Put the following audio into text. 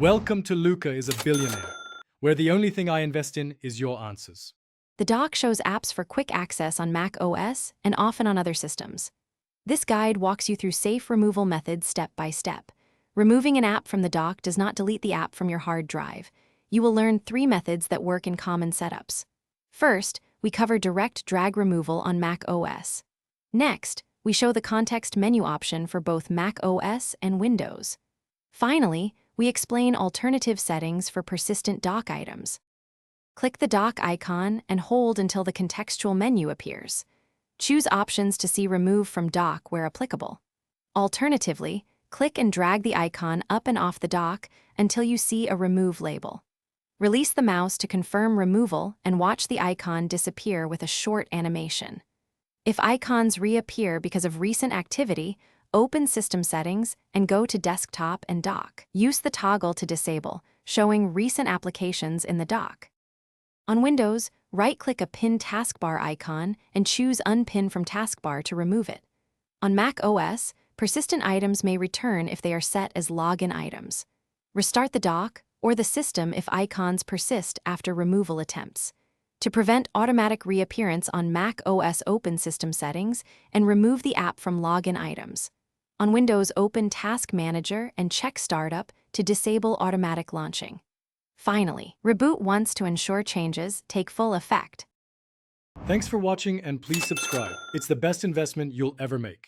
Welcome to Luca is a Billionaire, where the only thing I invest in is your answers. The dock shows apps for quick access on Mac OS and often on other systems. This guide walks you through safe removal methods step by step. Removing an app from the dock does not delete the app from your hard drive. You will learn 3 methods that work in common setups. First, we cover direct drag removal on Mac OS. Next, we show the context menu option for both Mac OS and Windows. Finally, we explain alternative settings for persistent dock items. Click the dock icon and hold until the contextual menu appears. Choose options to see Remove from Dock where applicable. Alternatively, click and drag the icon up and off the dock until you see a Remove label. Release the mouse to confirm removal and watch the icon disappear with a short animation. If icons reappear because of recent activity, open System Settings and go to Desktop and Dock. Use the toggle to disable, showing recent applications in the dock. On Windows, right-click a Pin taskbar icon and choose Unpin from taskbar to remove it. On Mac OS, persistent items may return if they are set as login items. Restart the dock or the system if icons persist after removal attempts. To prevent automatic reappearance on Mac OS, open System Settings and remove the app from login items. On Windows, open Task Manager and check Startup to disable automatic launching. Finally, reboot once to ensure changes take full effect. Thanks for watching and please subscribe. It's the best investment you'll ever make.